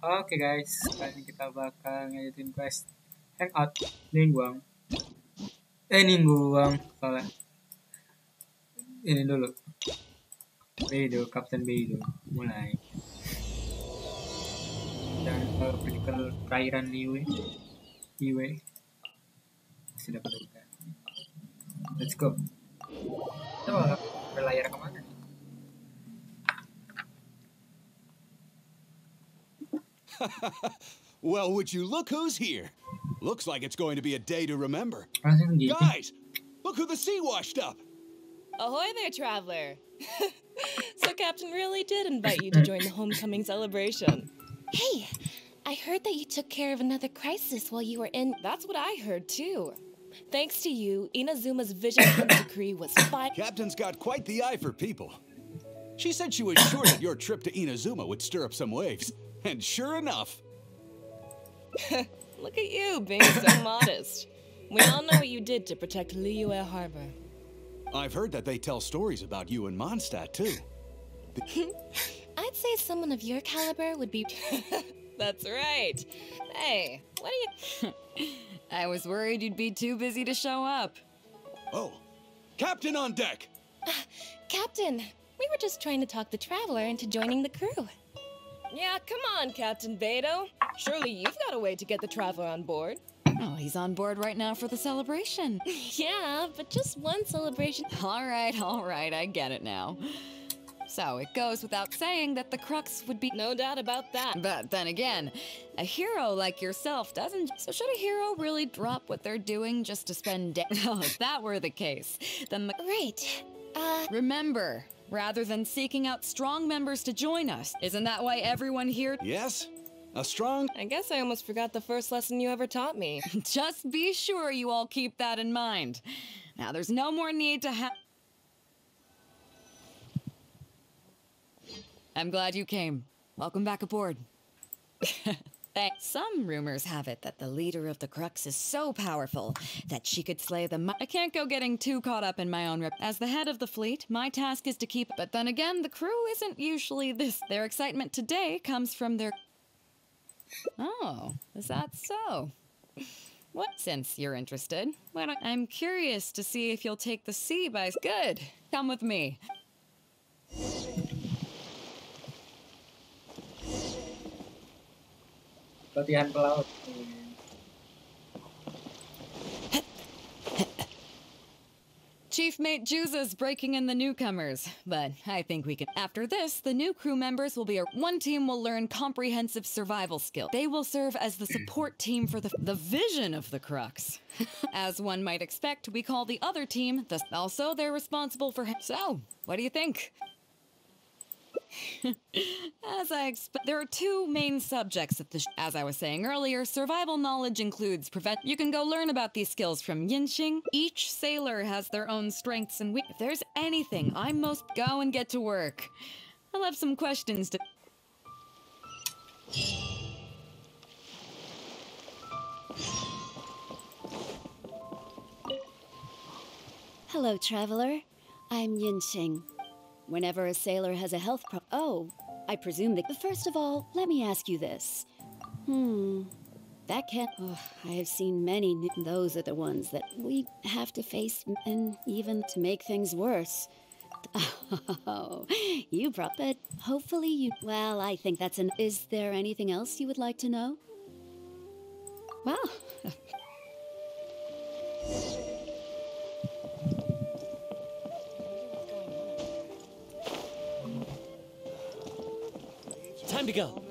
Oke guys, kali ini kita bakal ngeliatin quest Hangout Ningguang. Ningguang, soalnya ini dulu. Beidou, Kapten Beidou, mulai. Dan critical perairan Iwe sudah kedudukan. Let's go. Kita bakal berlayar kemana nih? Well, would you look who's here? Looks like it's going to be a day to remember. Gitu. Guys, look who the sea washed up. Ahoy there, traveler. So Captain really did invite you to join the homecoming celebration. Hey, I heard that you took care of another crisis while you were in. That's what I heard too. Thanks to you, Inazuma's vision and decree was fine. Captain's got quite the eye for people. She said she was sure that your trip to Inazuma would stir up some waves. And sure enough. Look at you being so modest. We all know what you did to protect Liyue Harbor. I've heard that they tell stories about you in Mondstadt too. I'd say someone of your caliber would be. That's right. Hey, what are you... I was worried you'd be too busy to show up. Oh, Captain on deck! Captain, we were just trying to talk the traveler into joining the crew. Yeah, come on, Captain Beidou. Surely you've got a way to get the traveler on board. Oh, he's on board right now for the celebration. Yeah, but just one celebration. All right, I get it now. So it goes without saying that the crux would be... No doubt about that. But then again, a hero like yourself doesn't... So should a hero really drop what they're doing just to spend... Oh, if that were the case, then the... Right. Remember, rather than seeking out strong members to join us, isn't that why everyone here... Yes? A strong... I guess I almost forgot the first lesson you ever taught me. Just be sure you all keep that in mind. Now, there's no more need to have... I'm glad you came. Welcome back aboard. Thanks. Some rumors have it that the leader of the Crux is so powerful that she could slay the... I can't go getting too caught up in my own rep. As the head of the fleet, my task is to keep... But then again, the crew isn't usually this. Their excitement today comes from their... Oh, is that so? What? Since you're interested, why don't... I'm curious to see if you'll take the sea by... Good. Come with me. Latihan pelaut. Chief Mate Juza's breaking in the newcomers, but I think we can. After this, the new crew members will be one team will learn comprehensive survival skill. They will serve as the support team for the vision of the Crux. As one might expect, we call the other team also they're responsible for. So, what do you think? As I expect, there are two main subjects at as I was saying earlier, survival knowledge includes You can go learn about these skills from Genshin. Each sailor has their own strengths and If there's anything I most go and get to work. I'll have some questions to... Hello, traveler. I'm Yinxing. Whenever a sailor has a health problem... Oh, I presume that... First of all, let me ask you this. That can't... Oh, I have seen many... Those are the ones that we have to face, and even to make things worse. Oh, you brought... But hopefully you... Well, I think that's an... Is there anything else you would like to know? Well... Time to go.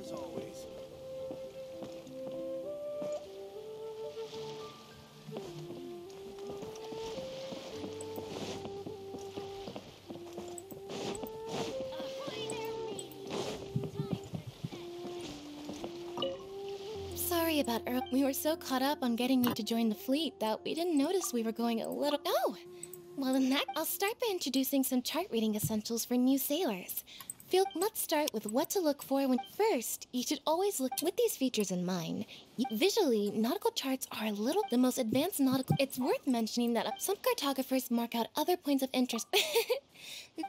Sorry about Earl. We were so caught up on getting you to join the fleet that we didn't notice we were going a little... Oh! Well, in that, I'll start by introducing some chart reading essentials for new sailors. Let's start with what to look for when first. You should always look with these features in mind. Visually, nautical charts are the most advanced nautical. It's worth mentioning that some cartographers mark out other points of interest.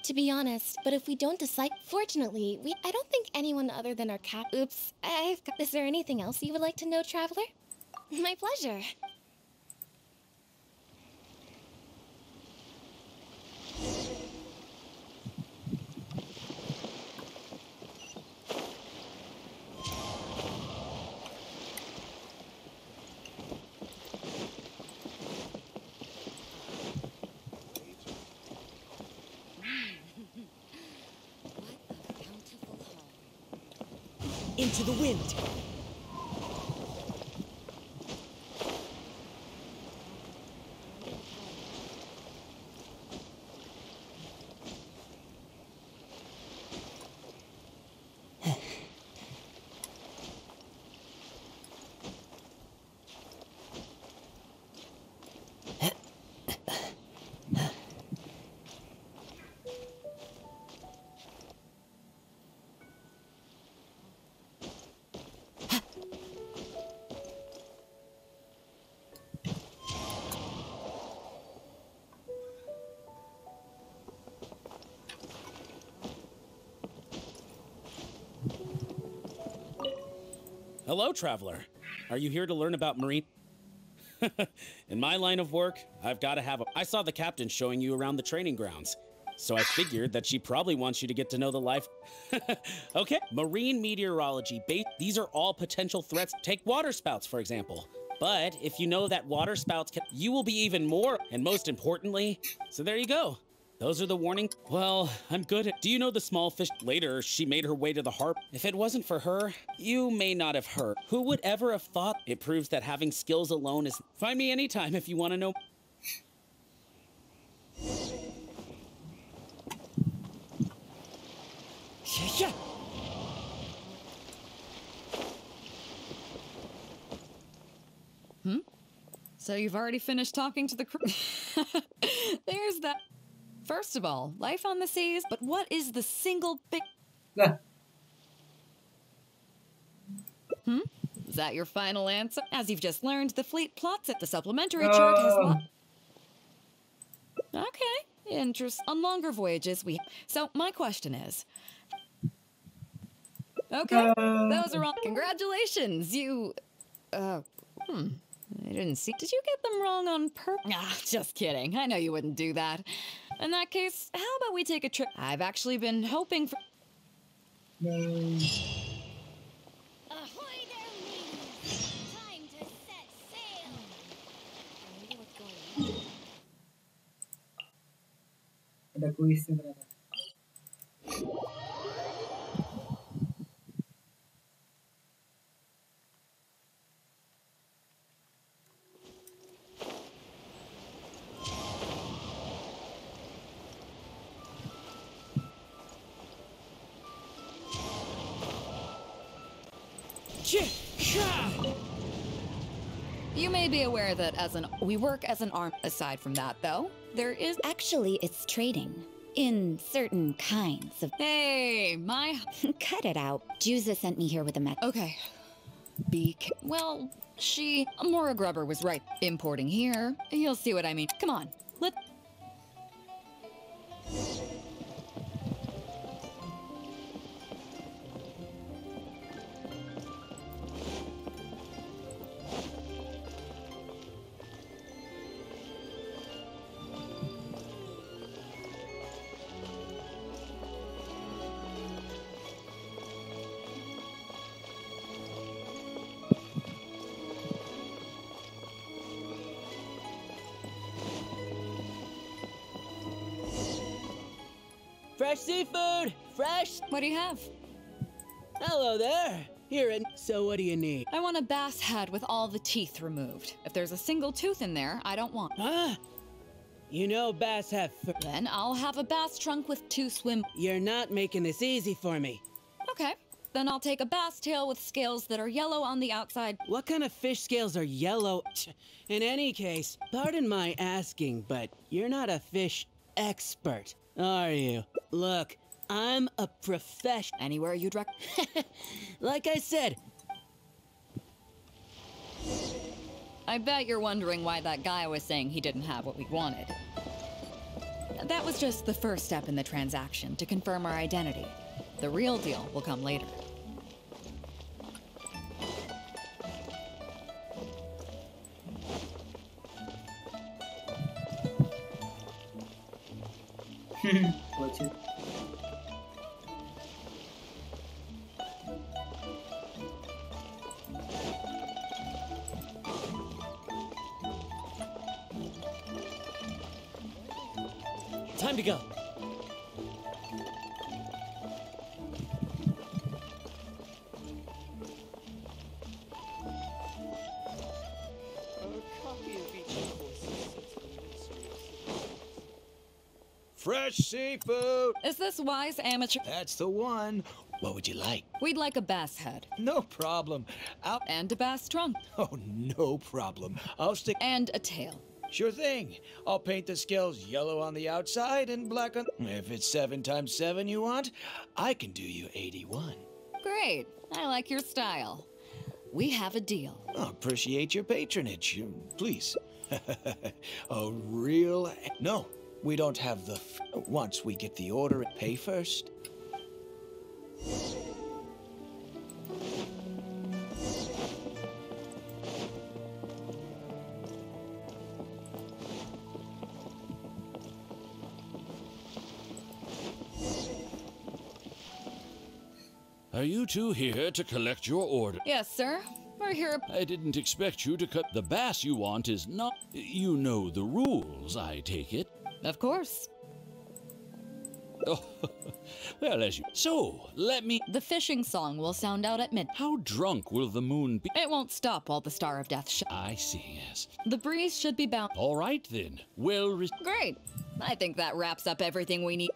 To be honest, but if we don't decide, fortunately, I don't think anyone other than our Oops, is there anything else you would like to know, traveler? My pleasure. Into the wind. Hello, traveler. Are you here to learn about marine? In my line of work, I've got to have I saw the captain showing you around the training grounds, so I figured that she probably wants you to get to know the life. Okay, marine meteorology. These are all potential threats. Take water spouts, for example. But if you know that water spouts you will be even more, and most importantly, so there you go. Those are the warning. Well, I'm good at. Do you know the small fish? Later, she made her way to the harp. If it wasn't for her, you may not have heard. Who would ever have thought? It proves that having skills alone is. Find me anytime if you want to know. Yeah. So you've already finished talking to the crew? There's that. First of all, life on the seas, but what is the single big... Lah. Is that your final answer? As you've just learned, the fleet plots at the supplementary chart has... Okay, interest. On longer voyages, So, my question is... Okay, those are all... Congratulations, you... I didn't see... Did you get them wrong on purpose? Ah, just kidding. I know you wouldn't do that. In that case, how about we take a trip? I've actually been hoping for... Ahoy there, ladies! Time to set sail! I wonder what's going on. Ada kuisnya ternyata. You may be aware that we work as an arm. Aside from that, though, there is... Actually, it's trading. In certain kinds of... Hey, my... Cut it out. Juza sent me here with a message. Okay. Well, Mora Grubber was right. Importing here. You'll see what I mean. Come on. Fresh seafood! Fresh! What do you have? Hello there! Here, and so what do you need? I want a bass head with all the teeth removed. If there's a single tooth in there, I don't want. Ah! You know bass have Then I'll have a bass trunk with 2 swim. You're not making this easy for me. Okay. Then I'll take a bass tail with scales that are yellow on the outside. What kind of fish scales are yellow? In any case, pardon my asking, but you're not a fish expert, are you? Look, I'm a professional. Anywhere you'd rec- Like I said, I bet you're wondering why that guy was saying he didn't have what we wanted. That was just the first step in the transaction to confirm our identity. The real deal will come later. Bocil. time to go. Fresh seafood! Is this wise amateur? That's the one. What would you like? We'd like a bass head. No problem. And a bass trunk. Oh, no problem. I'll stick... And a tail. Sure thing. I'll paint the scales yellow on the outside and black on... If it's 7 times 7 you want, I can do you 81. Great. I like your style. We have a deal. I appreciate your patronage. Please. A real... No, we don't have the... Once we get the order, pay first. Are you two here to collect your order? Yes, sir. We're here. I didn't expect you to cut. The bass you want is not... You know the rules, I take it. Of course. Oh, well, as you... So, let me... The fishing song will sound out at midnight. How drunk will the moon be? It won't stop while the Star of Death I see, yes. The breeze should be bound. All right, then. Well... Great. I think that wraps up everything we need.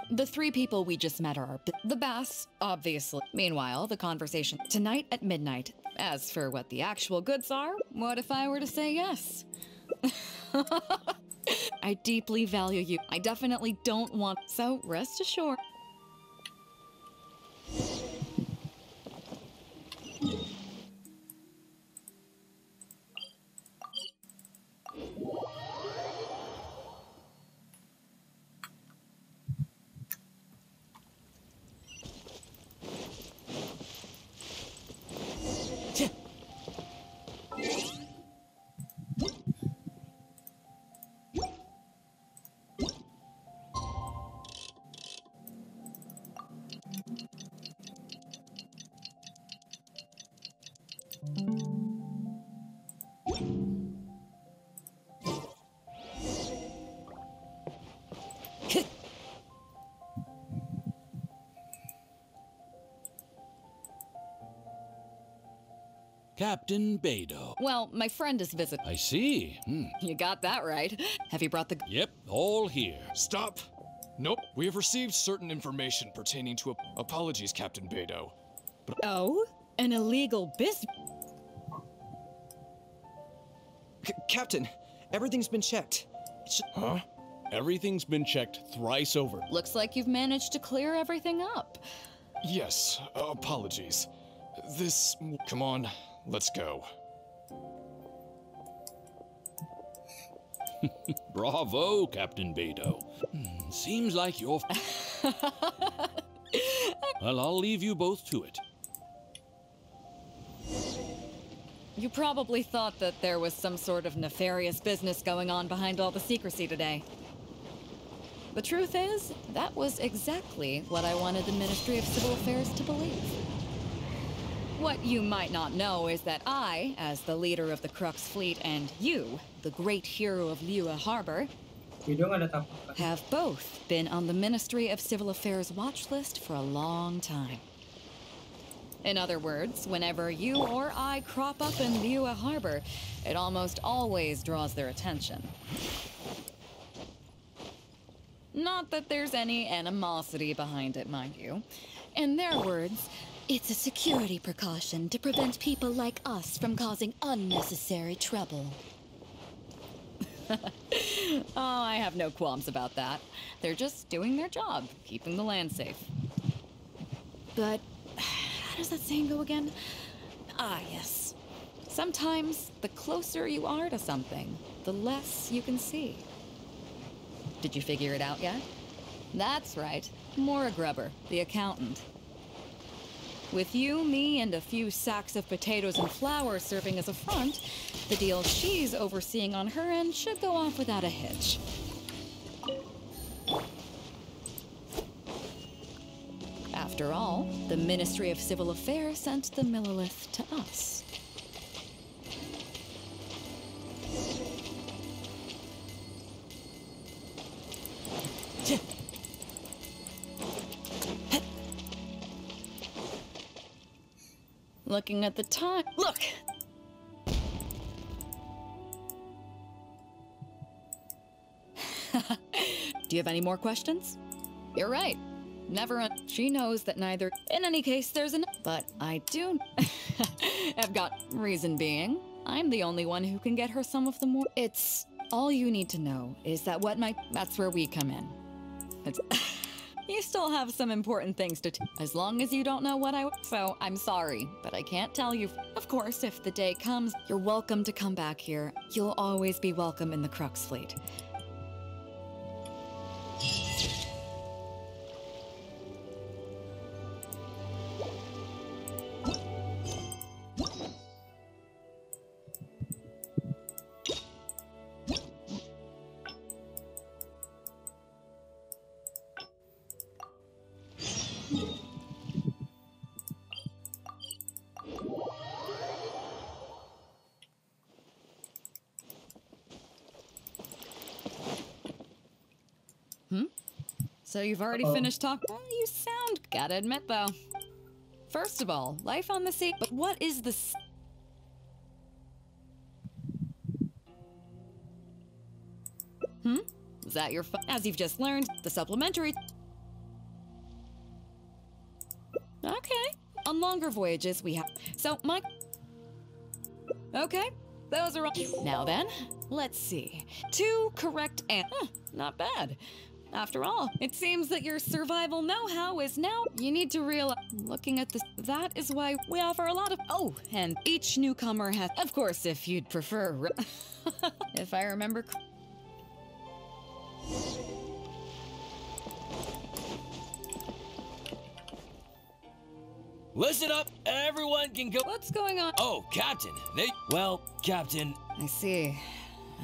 The 3 people we just met are the bass, obviously. Meanwhile, the conversation tonight at midnight. As for what the actual goods are, what if I were to say yes? I deeply value you. I definitely don't want... So, rest assured. Captain Beidou. Well, my friend is visiting. I see. You got that right. Have you brought the... Yep, all here. Stop! Nope, we have received certain information pertaining to apologies, Captain Beidou. But Oh? An illegal business? Captain, everything's been checked. Huh? Everything's been checked thrice over. Looks like you've managed to clear everything up. Yes, apologies. Come on, let's go. Bravo, Captain Beidou. Seems like you're... Well, I'll leave you both to it. You probably thought that there was some sort of nefarious business going on behind all the secrecy today. The truth is, that was exactly what I wanted the Ministry of Civil Affairs to believe. What you might not know is that I, as the leader of the Crux fleet, and you, the great hero of Liyue Harbor, have both been on the Ministry of Civil Affairs watch list for a long time. In other words, whenever you or I crop up in Liyue Harbor, it almost always draws their attention. Not that there's any animosity behind it, mind you. In their words, it's a security precaution to prevent people like us from causing unnecessary trouble. Oh, I have no qualms about that. They're just doing their job, keeping the land safe. But how does that saying go again? Ah, yes. Sometimes the closer you are to something, the less you can see. Did you figure it out yet? That's right. Maura Grubber, the accountant. With you, me, and a few sacks of potatoes and flour serving as a front, the deal she's overseeing on her end should go off without a hitch. After all, the Ministry of Civil Affairs sent the Millilith to us. Looking at the time. Look! Do you have any more questions? You're right. Never. She knows that neither. In any case, there's an. But I do. Have got reason being. I'm the only one who can get her some of the more. It's all you need to know is that what might. That's where we come in. It's. You still have some important things to as long as you don't know what so I'm sorry, but I can't tell you. Of course, if the day comes, you're welcome to come back here. You'll always be welcome in the Crux Fleet. So you've already finished talking? Well, you sound... Gotta admit, though. First of all, life on the sea... But what is the... Is that your... As you've just learned, the supplementary... Okay. On longer voyages, we have... So, my... Okay. Those are all... Now then, let's see. 2 correct and... not bad. After all, it seems that your survival know-how is now... You need to realize... Looking at this... That is why we offer a lot of... Oh, and each newcomer has... Of course, if you'd prefer... If I remember... Listen up, everyone can go. What's going on? Oh, Captain, well, Captain. I see.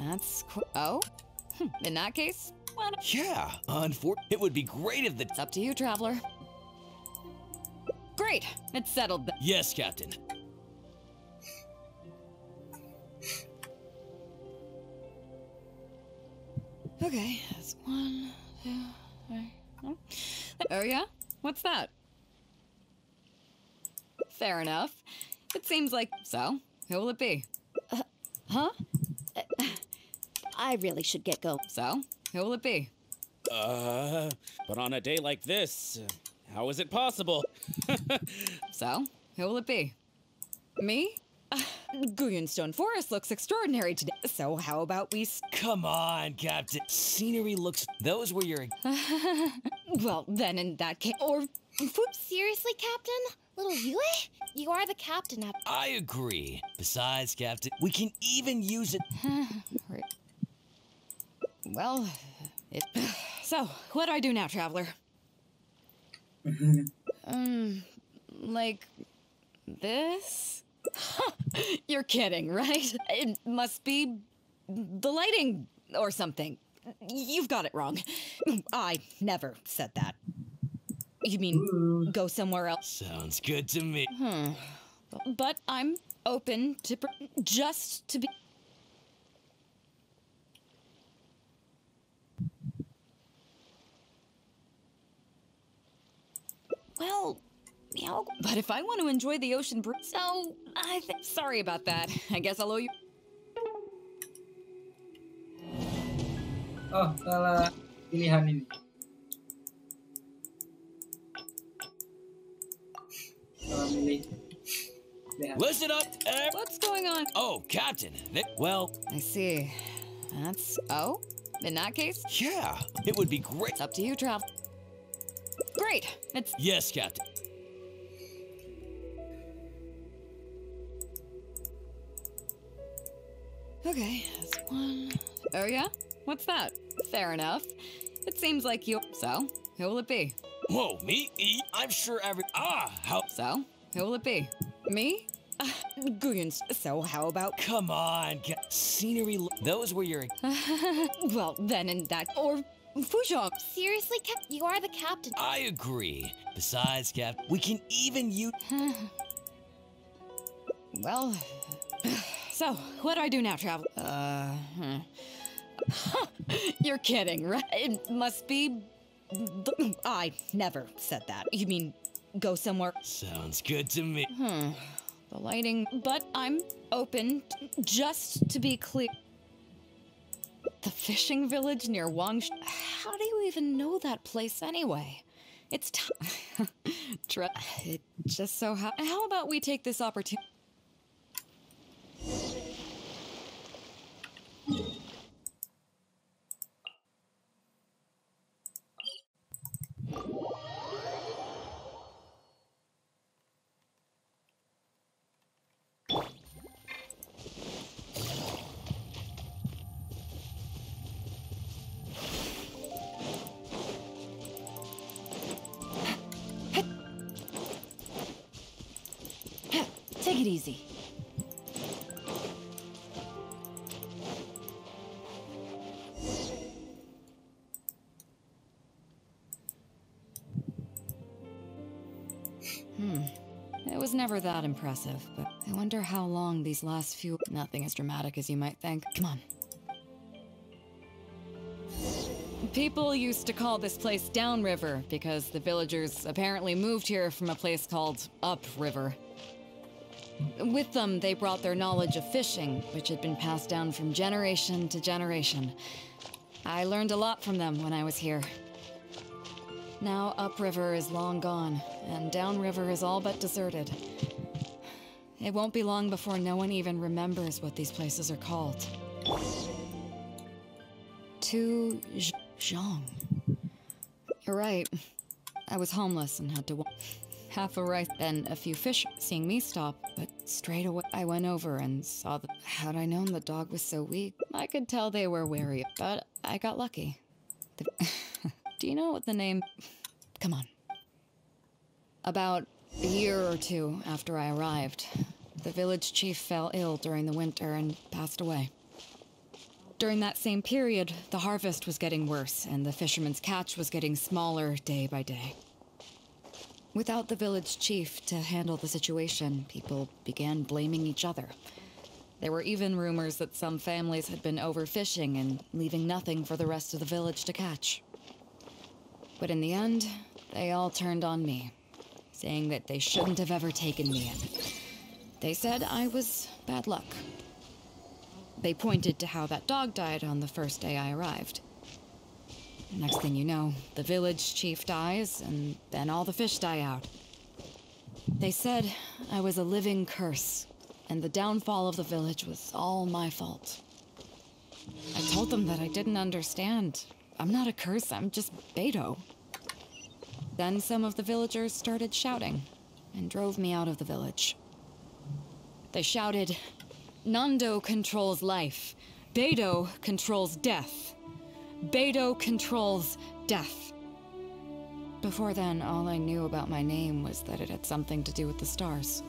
That's oh? In that case, well, yeah, it would be great if It's up to you, Traveler. Great, it's settled. Yes, Captain. Okay, that's 1, 2, 3. Oh yeah? What's that? Fair enough. It seems like... So, who will it be? Huh? I really should get going. So, who will it be? But on a day like this, how is it possible? So, who will it be? Me? Guyonstone Forest looks extraordinary today. So how about we... Come on, Captain. Scenery looks... Those were your... Well, then in that case... Or... Seriously, Captain? Little Yue? You are the captain up. I agree. Besides, Captain, we can even use it... Right. Well, So, what do I do now, Traveler? Like... This? You're kidding, right? It must be the lighting or something. You've got it wrong. I never said that. You mean go somewhere else? Sounds good to me. But I'm open to just to be... Well... But if I want to enjoy the ocean breeze, so sorry about that. I guess I'll owe you. Oh, salah pilihan ini. Salah milih. Listen up, What's going on? Oh, Captain. Well... I see. That's... Oh? In that case, Yeah, it would be great. it's up to you, Trav. Great. It's Yes, Captain. okay. That's one. Oh yeah? What's that? Fair enough. It seems like you. So, who will it be? Whoa, me? I'm sure how? So, who will it be? Me? Goons. So how about? Come on, scenery. Those were your. Well, then in that or Fujong. Seriously, Cap, you are the captain. I agree. Besides, Cap, we can even use. Well, so what do I do now, Travel? You're kidding, right? It must be. I never said that. You mean go somewhere? Sounds good to me. The lighting, but I'm open. Just to be clear. The fishing village near Wangsh. How do you even know that place anyway? It's it just so how about we take this opportunity? Take it easy. It was never that impressive, but I wonder how long these last few... Nothing as dramatic as you might think. Come on. People used to call this place Downriver because the villagers apparently moved here from a place called Upriver. With them, they brought their knowledge of fishing, which had been passed down from generation to generation. I learned a lot from them when I was here. Now Upriver is long gone, and Downriver is all but deserted. It won't be long before no one even remembers what these places are called. To Zhang. You're right. I was homeless and had to walk. Half a rice, then a few fish, seeing me stop, but straight away I went over and saw the... Had I known the dog was so weak, I could tell they were wary, but I got lucky. Do you know what the name... Come on. About a year or two after I arrived, the village chief fell ill during the winter and passed away. During that same period, the harvest was getting worse, and the fishermen's catch was getting smaller day by day. Without the village chief to handle the situation, people began blaming each other. There were even rumors that some families had been overfishing and leaving nothing for the rest of the village to catch. But in the end, they all turned on me, saying that they shouldn't have ever taken me in. They said I was bad luck. They pointed to how that dog died on the first day I arrived. Next thing you know, the village chief dies, and then all the fish die out. They said I was a living curse, and the downfall of the village was all my fault. I told them that I didn't understand. I'm not a curse, I'm just Beidou. Then some of the villagers started shouting, and drove me out of the village. They shouted, "Nando controls life. Beidou controls death. Beidou controls death." Before then, all I knew about my name was that it had something to do with the stars.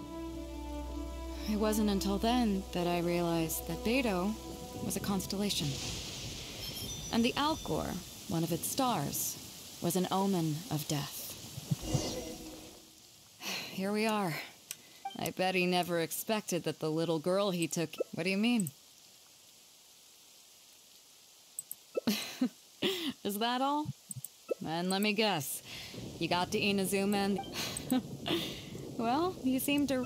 It wasn't until then that I realized that Beidou was a constellation. And the Alcor, one of its stars, was an omen of death. Here we are. I bet he never expected that the little girl he took... What do you mean? Is that all? And let me guess. You got to Inazuma and... Well, you seem to...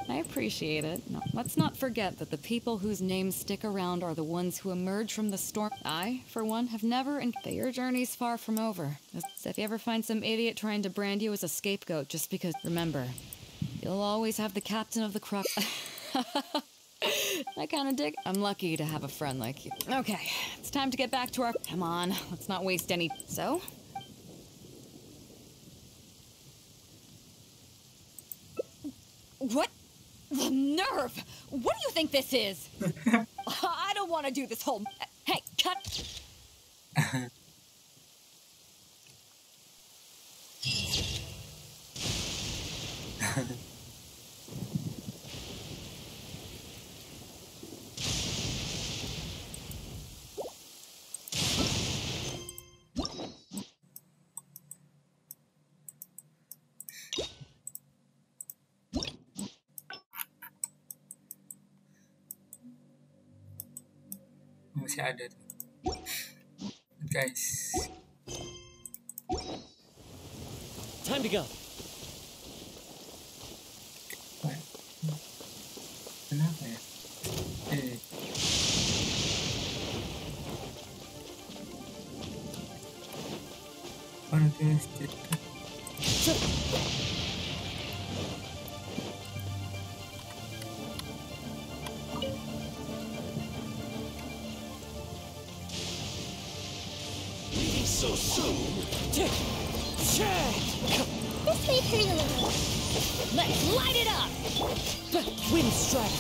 I appreciate it. No, let's not forget that the people whose names stick around are the ones who emerge from the storm. I, for one, have never... But your journey's far from over. So if you ever find some idiot trying to brand you as a scapegoat just because... Remember, you'll always have the captain of the crux... I kind of dig. I'm lucky to have a friend like you. Okay, it's time to get back to our... Come on, let's not waste any... So? What? The nerve! What do you think this is? I don't want to do this whole... Hey, cut! Masih ada tuh. Guys. Time to go. Kenapa ya? So soon. This may hurt a little. Let's light it up! Wind strike.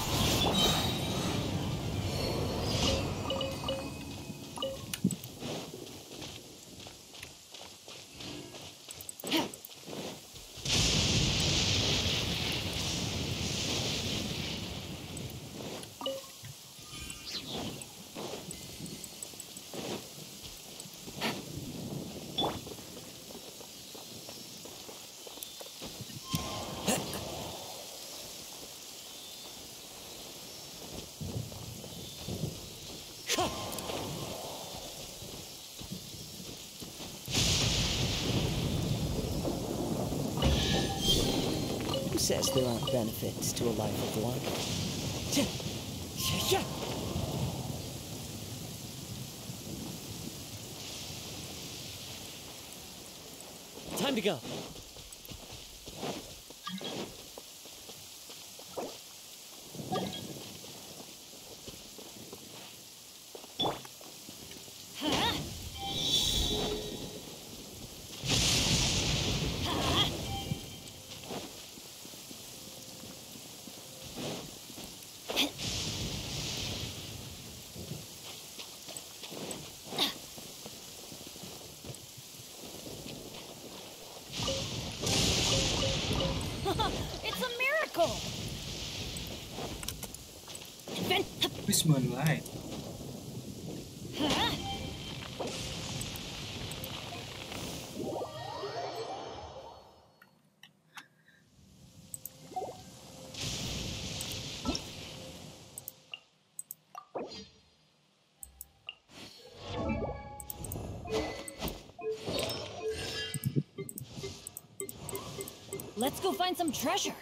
Says there aren't benefits to a life of one. Time to go. It's a miracle! Who's Moonlight? Let's go find some treasure.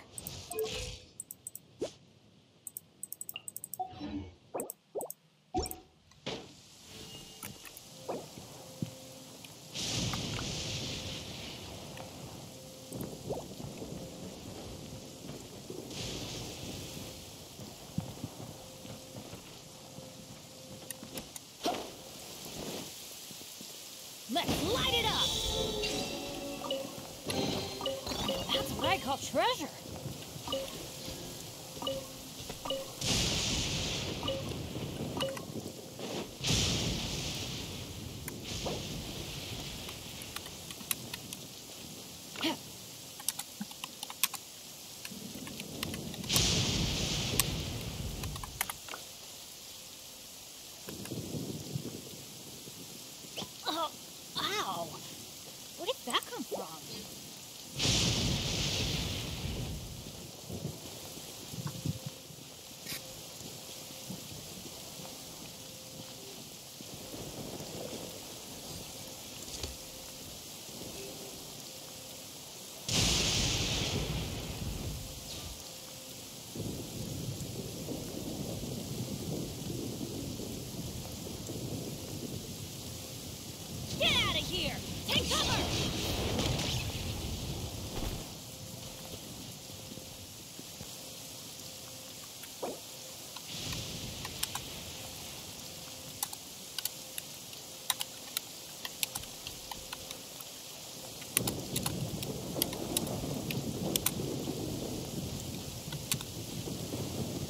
Let's light it up! That's what I call treasure. Oh, ow! Where did that come from?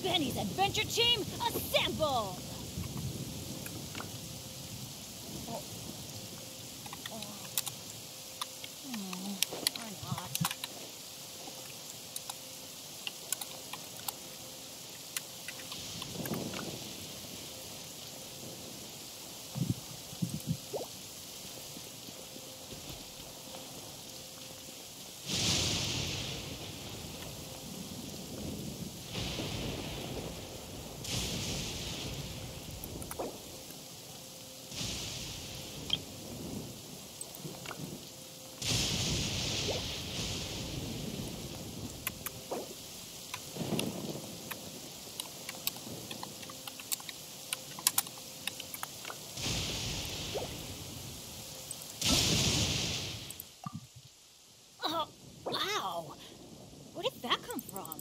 Benny's adventure team, assemble! Wow! Where did that come from?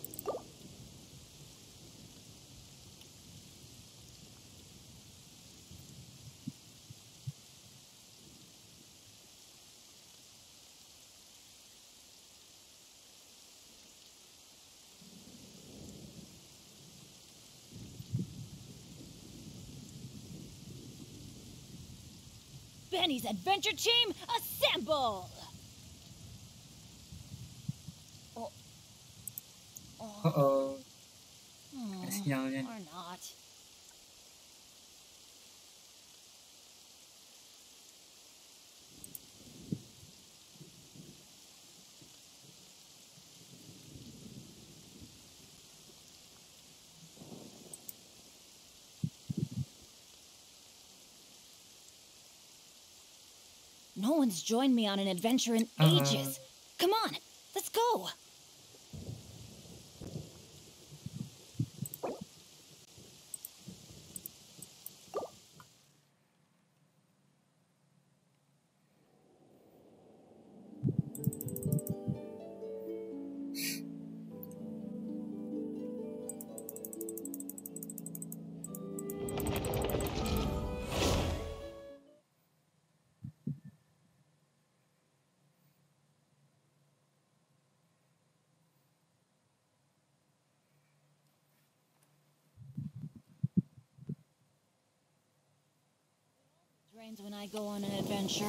Benny's adventure team, assemble! Uh-oh. Ada sinyalnya. Or not. No one's joined me on an adventure in ages. Come on, let's go. Rains when I go on an adventure.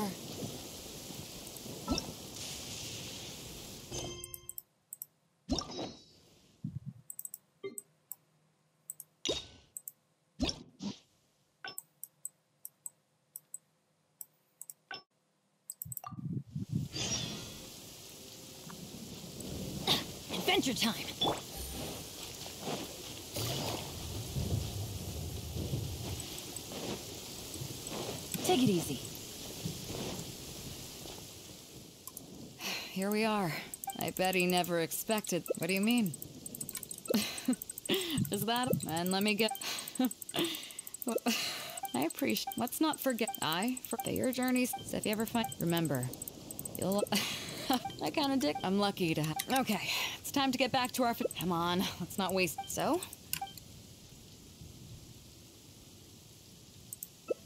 Adventure time! Take it easy. Here we are. I bet he never expected. What do you mean? Is that? And let me get. I appreciate. Let's not forget. Your journeys. So if you ever find. Remember. You'll. I kind of dick. I'm lucky to have. Okay. It's time to get back to our. Come on. Let's not waste. So?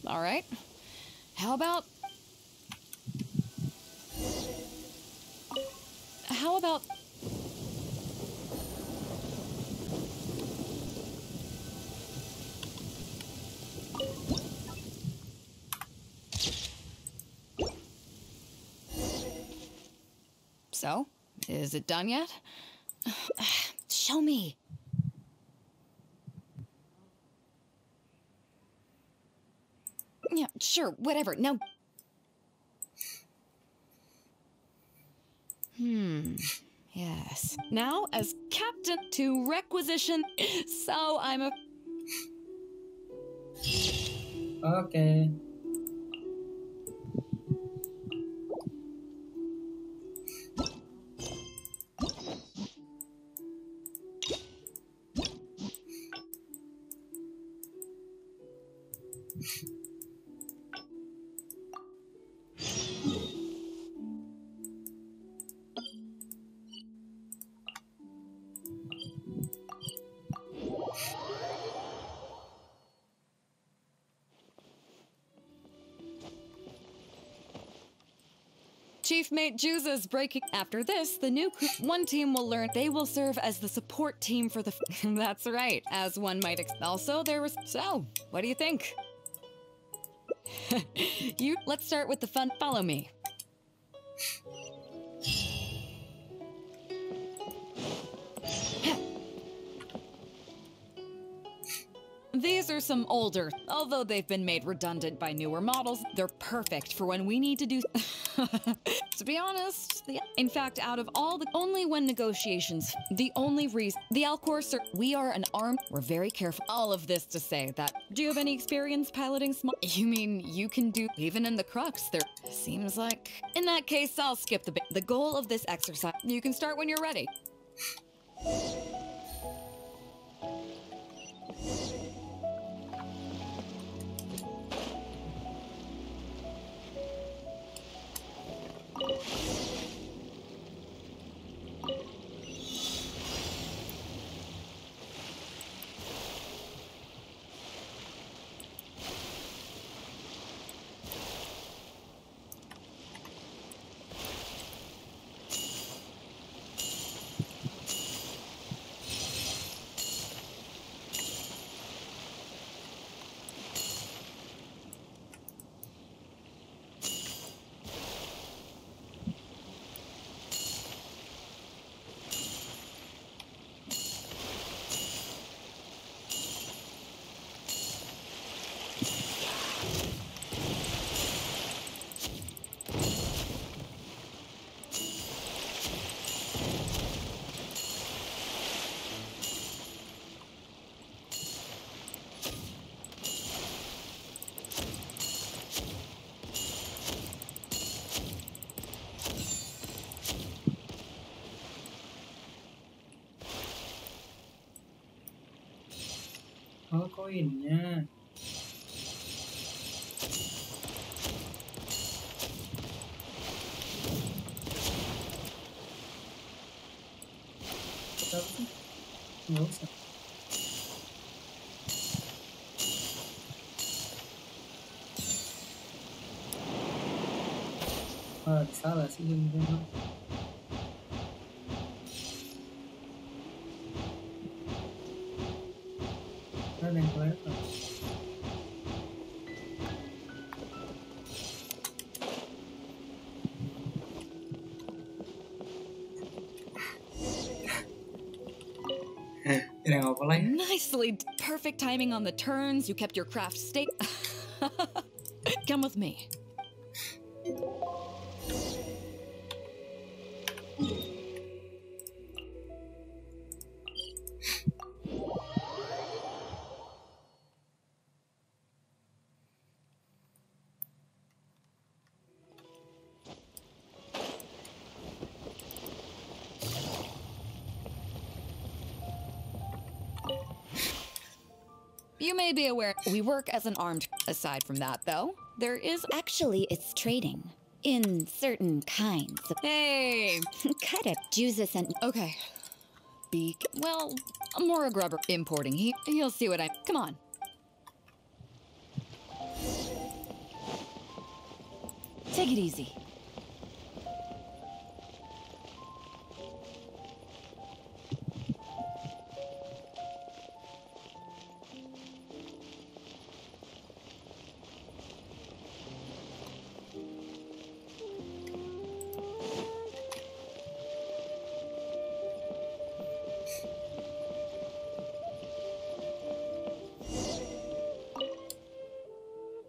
All right. How about... So? Is it done yet? Show me. Yeah, sure, whatever. Now... Yes. Now, as captain to requisition, so I'm a... Okay. Chief Mate Juza's breaking. After this, the new crew, one team will learn. They will serve as the support team for the. That's right, as one might expect. Also, there was. So, what do you think? Let's start with the fun. Follow me. These are some older, although they've been made redundant by newer models. They're perfect for when we need to do. To be honest, in fact, out of all the only when negotiations, the only reason the Alcor, we are an armed. We're very careful. All of this to say that. Do you have any experience piloting small? You mean you can do even in the Crux? There seems like. In that case, I'll skip the bit. The goal of this exercise. You can start when you're ready. Oh, koinnya. Berapa sih? Nggak usah. Ah, salah sih jam-jam. Ada yang kelihatan. Nicely, perfect timing on the turns. You kept your craft state. Come with me. You may be aware, we work as an armed. Aside from that, though, there is. Actually, it's trading. In certain kinds of. Hey! Cut it. Juza sent. Okay. Well, more a grubber. Importing. You'll see what I. Come on. Take it easy.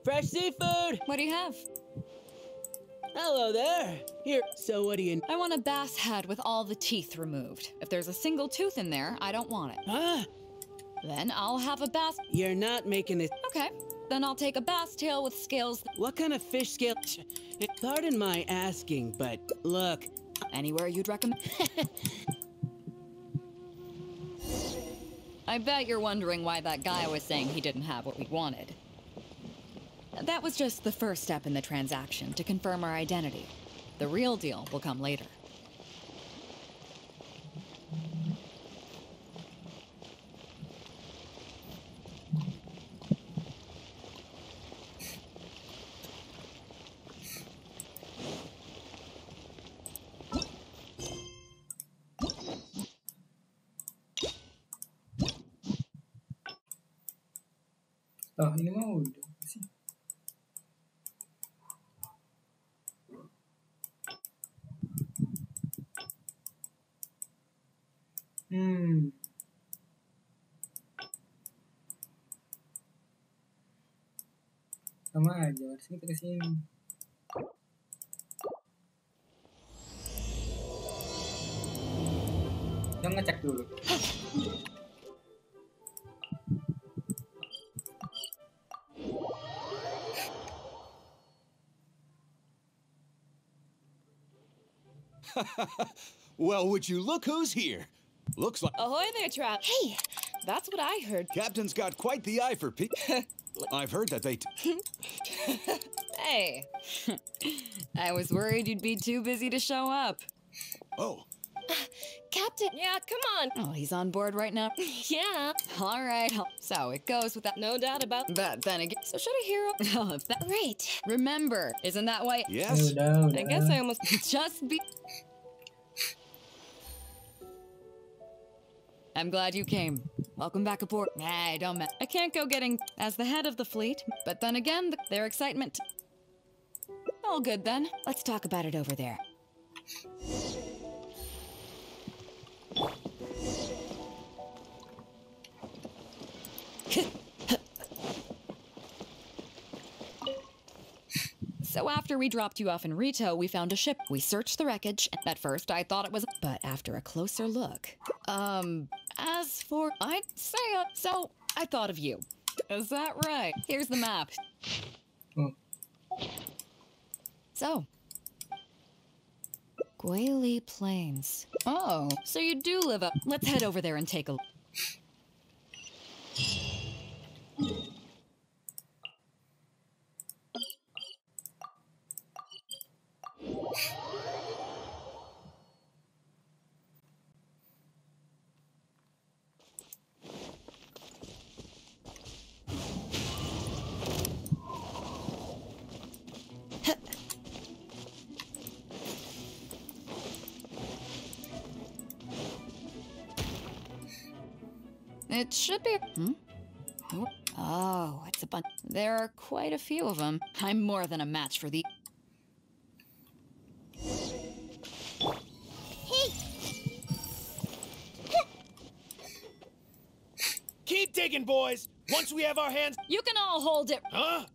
Fresh seafood! What do you have? Hello there. Here, so what do you... I want a bass head with all the teeth removed. If there's a single tooth in there, I don't want it. Ah! Then I'll have a bass... You're not making it... Okay. Then I'll take a bass tail with scales... What kind of fish scale... Pardon my asking, but look... Anywhere you'd recommend? I bet you're wondering why that guy was saying he didn't have what we wanted. That was just the first step in the transaction to confirm our identity. The real deal will come later. Oh, ini mah udah sih. Sama aja, harusnya kita kesini. Kita ngecek dulu. Well, would you look who's here? Looks like... Ahoy there, Trap. Hey! That's what I heard. Captain's got quite the eye for people. I've heard that they... Hey. I was worried you'd be too busy to show up. Oh. Captain! Yeah, come on. Oh, he's on board right now? Yeah. All right. So it goes with that. No doubt about that. But then again, so should a hero... Oh, if that... Right. Remember, isn't that why... Yes? I guess I almost... Just be... I'm glad you came. Welcome back aboard. I don't matter. I can't go getting as the head of the fleet, but then again, their excitement... All good then. Let's talk about it over there. So after we dropped you off in Rito, we found a ship. We searched the wreckage. At first, I thought it was... But after a closer look... As for... I'd say... So, I thought of you. Is that right? Here's the map. So... Guili Plains. Oh, so you do live up... Let's head over there and take a look. It should be... Oh, it's a bunch. There are quite a few of them. I'm more than a match for the... Hey! Keep digging, boys! Once we have our hands... You can all hold it! Huh?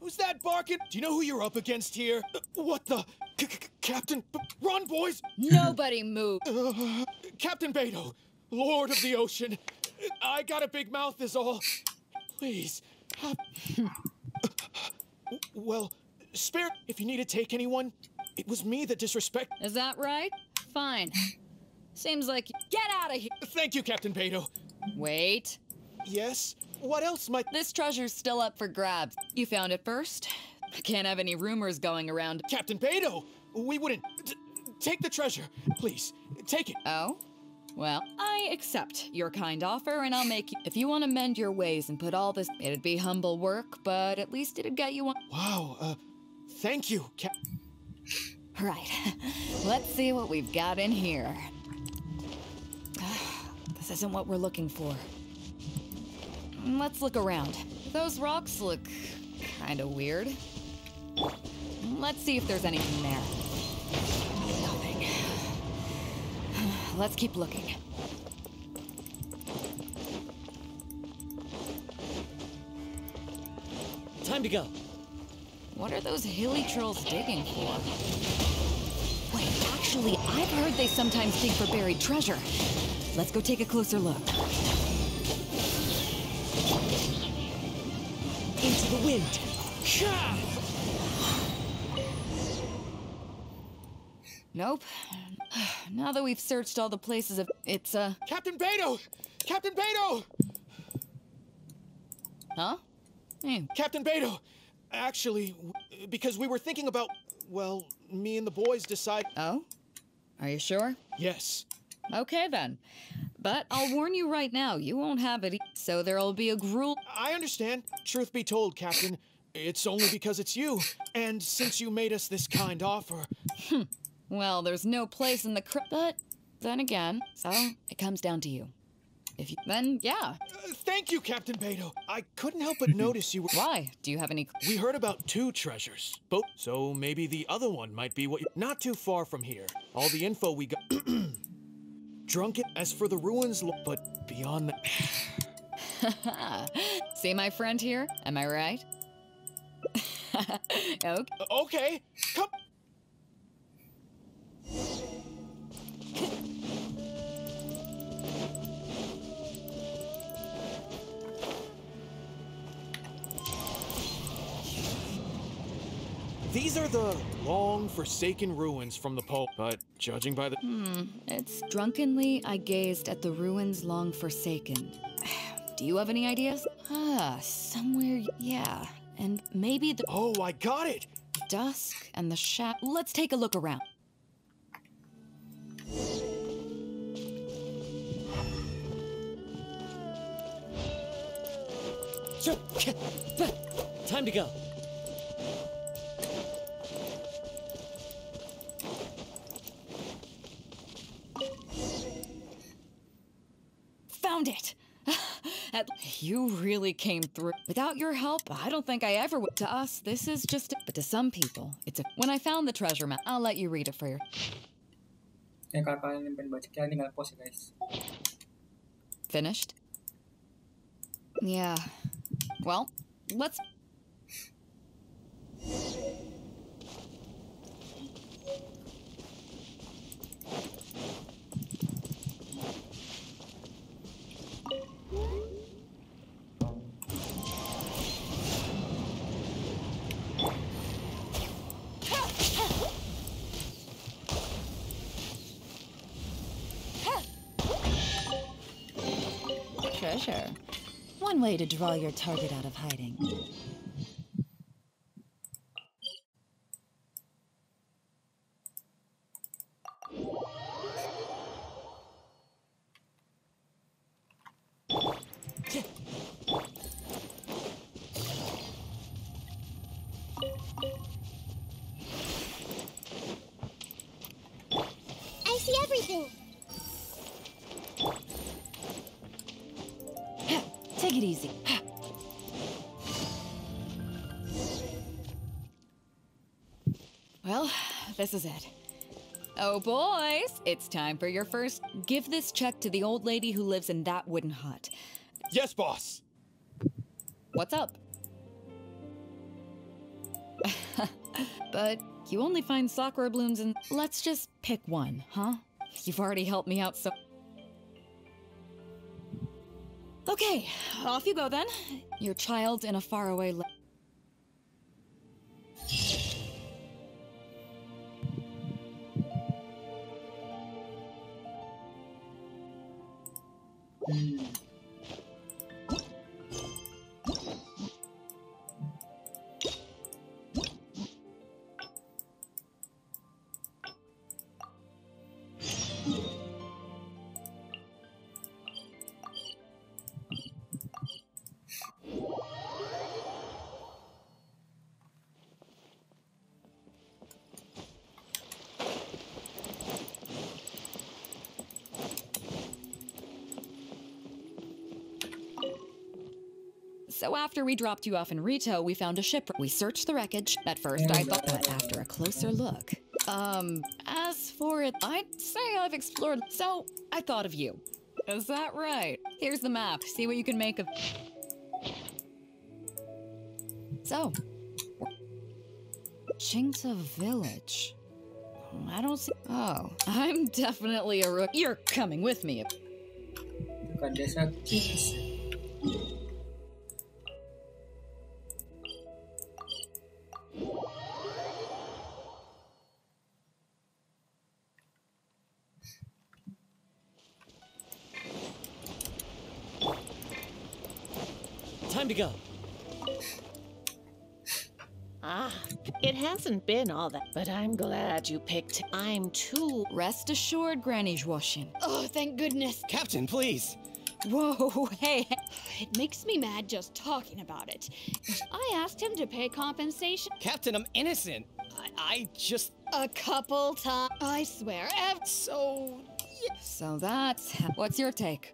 Who's that barking? Do you know who you're up against here? What the... Captain... Run, boys! Nobody move! Captain Beidou, Lord of the Ocean. I got a big mouth is all. Please. Well, spare if you need to take anyone. It was me that disrespect. Is that right? Fine. Seems like... Get out of here! Thank you, Captain Beidou. Wait. Yes? What else might... This treasure's still up for grabs. You found it first? Can't have any rumors going around. Captain Beidou! We wouldn't... Take the treasure. Please, take it. Oh? Well, I accept your kind offer, and I'll make you... If you want to mend your ways and put all this... It'd be humble work, but at least it'd get you on... Wow, thank you, Right. Let's see what we've got in here. This isn't what we're looking for. Let's look around. Those rocks look... kind of weird. Let's see if there's anything there. Nothing. Let's keep looking. Time to go. What are those hilly trolls digging for? Wait, actually, I've heard they sometimes dig for buried treasure. Let's go take a closer look. Into the wind. Nope. Now that we've searched all the places of... It's, Captain Beidou! Captain Beidou! Huh? Hey. Captain Beidou! Actually, because we were thinking about... Well, me and the boys decide... Oh? Are you sure? Yes. Okay, then. But I'll warn you right now, you won't have it, so there'll be a gruel... I understand. Truth be told, Captain, it's only because it's you. And since you made us this kind offer... Well, there's no place in the but then again, so it comes down to you. If you, then yeah. Thank you, Captain Beidou. I couldn't help but notice you were... Why? Do you have any... We heard about 2 treasures. Both. So maybe the other one might be what you... Not too far from here. All the info we got... Drunken. As for the ruins, but beyond that... See my friend here? Am I right? Okay. Okay. Come... These are the long forsaken ruins from the Pole, but judging by the... It's drunkenly I gazed at the ruins long forsaken. Do you have any ideas? Somewhere, yeah. And maybe the... Oh, I got it! Dusk and the shadow. Let's take a look around. Time to go. Found it! You really came through. Without your help, I don't think I ever would. To us, this is just but to some people, it's a... When I found the treasure map, I'll let you read it for your... Kalau kalian pengen baca, kalian tinggal pause ya, guys. Finished? Yeah. Well, let's... Treasure. One way to draw your target out of hiding. I see everything. Take it easy. Well, this is it. Oh, boys, it's time for your first... Give this check to the old lady who lives in that wooden hut. Yes, boss! What's up? But you only find sakura blooms and... Let's just pick one, huh? You've already helped me out so... Okay, off you go then. Your child in a faraway land. So after we dropped you off in Rito, we found a shipwreck. We searched the wreckage. At first, I thought, but after a closer look, as for it, I'd say I've explored. So I thought of you. Is that right? Here's the map. See what you can make of. So, Chingsa Village. I don't see. Oh, I'm definitely a rook. You're coming with me. Bukan desa Kings. Time to go. It hasn't been all that, but I'm glad you picked. I'm too. Rest assured, Granny Zhuoshin. Oh, thank goodness. Captain, please. Whoa, hey. It makes me mad just talking about it. I asked him to pay compensation. Captain, I'm innocent. I just... A couple times. I swear. So that's... What's your take?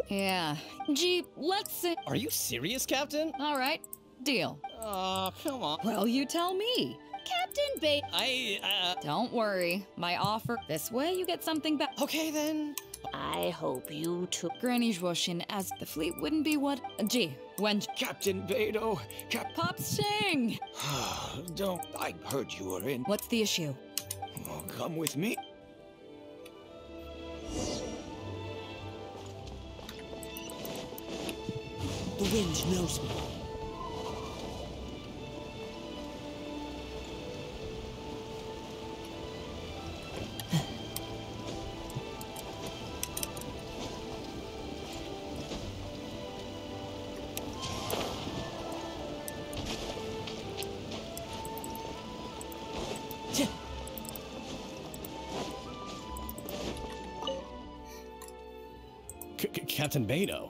Yeah. Gee, let's see. Are you serious, Captain? All right. Deal. Oh, come on. Well, you tell me. Captain Beidou. Don't worry. My offer. This way you get something back. Okay, then. I hope you took Granny Zhuoshin as the fleet wouldn't be what. Gee, when. Captain Beidou, Pop Sing! Don't. I heard you were in. What's the issue? Oh, come with me. The wind knows me. Captain Beidou.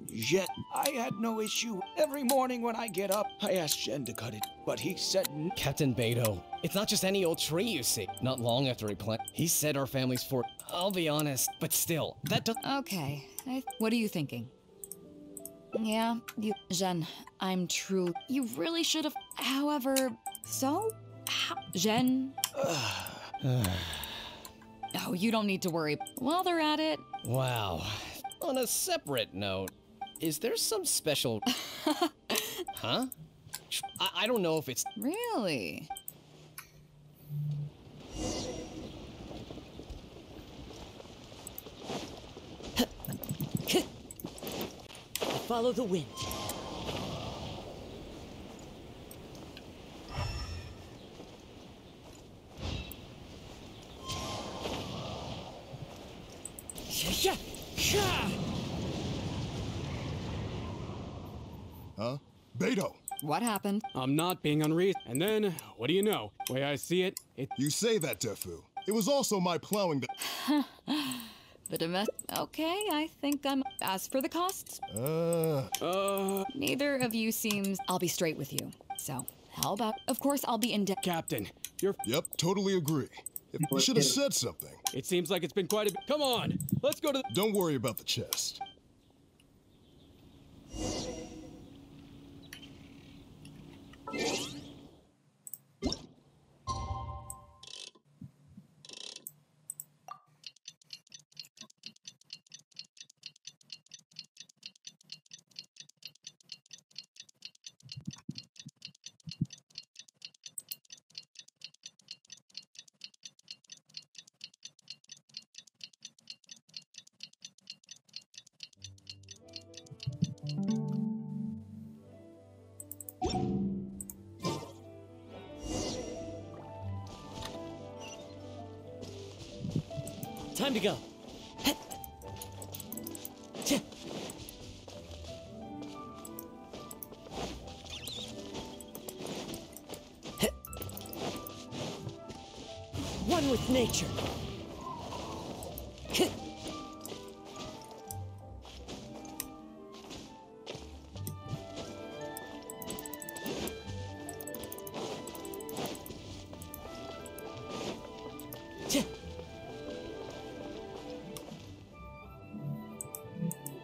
Yet, I had no issue. Every morning when I get up, I asked Jen to cut it, but he said Captain Beidou, it's not just any old tree you see. Not long after he planted, he said our family's for. I'll be honest, but still, that does. Okay. What are you thinking? Yeah, Jen, I'm true. You really should have. However, Jen. Oh, you don't need to worry. While they're at it. Wow. On a separate note, is there some special... Huh? I don't know if it's... Really? Follow the wind. Huh? Beidou! What happened? I'm not being unreasonable. And then, what do you know? The way I see it, You say that, Defu. It was also my plowing that... The domestic... Okay, I think I'm... As for the costs? Neither of you seems... I'll be straight with you. So, how about... Of course, I'll be in debt. Captain, you're... Yep, totally agree. You should have said something. It seems like it's been quite a bit. Come on, let's go to the... Don't worry about the chest. Time to go. One with nature.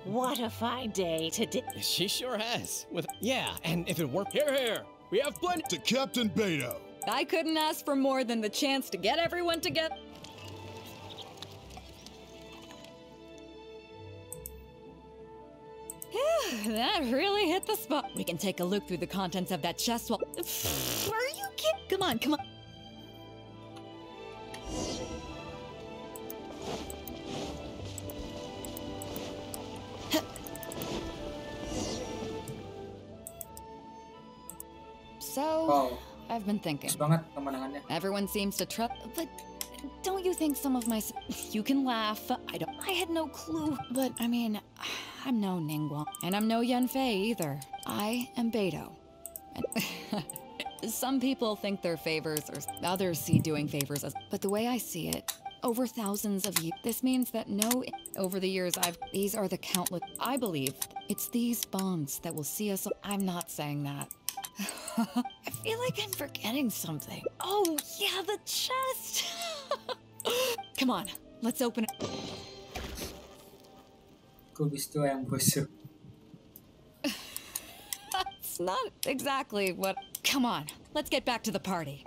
What a fine day today. She sure has. Yeah, and if it weren't... Here! We have plenty... To Captain Beidou! I couldn't ask for more than the chance to get everyone together. That really hit the spot. We can take a look through the contents of that chest while... Are you kidding? Come on, come on. So, I've been thinking. Everyone seems to trust, but don't you think some of my... You can laugh. I had no clue, but I mean, I'm no Ningguang, and I'm no Yanfei either. I am Beidou. And some people think they're favors, or others see doing favors as... But the way I see it, over thousands of years, this means that over the years these are the countless... I believe it's these bonds that will see us... I'm not saying that. I feel like I'm forgetting something. Oh, yeah, the chest! Come on, let's open it. Aku bis tua yang busuk. That's not exactly what. Come on, let's get back to the party.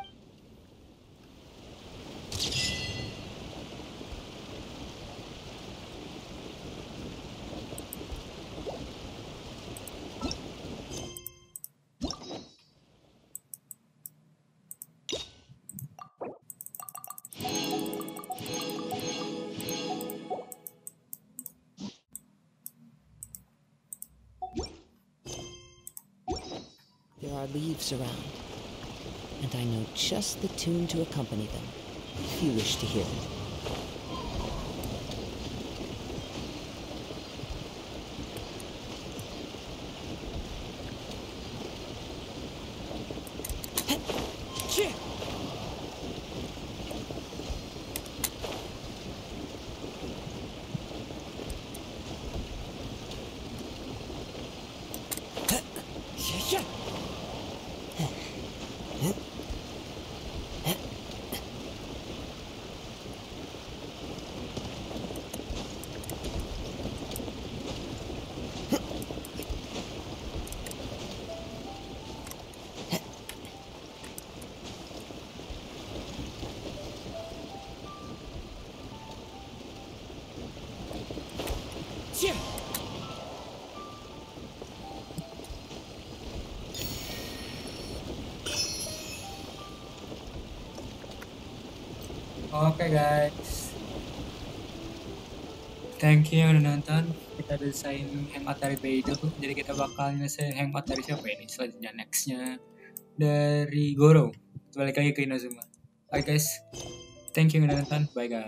There are leaves around, and I know just the tune to accompany them, if you wish to hear it. Oke guys, thank you yang udah nonton. Kita udah selesai hangout dari Beidou, jadi kita bakal nyelesain hangout dari siapa ini selanjutnya, nextnya dari Goro, balik lagi ke Inazuma. Oke guys, thank you yang udah nonton, bye guys.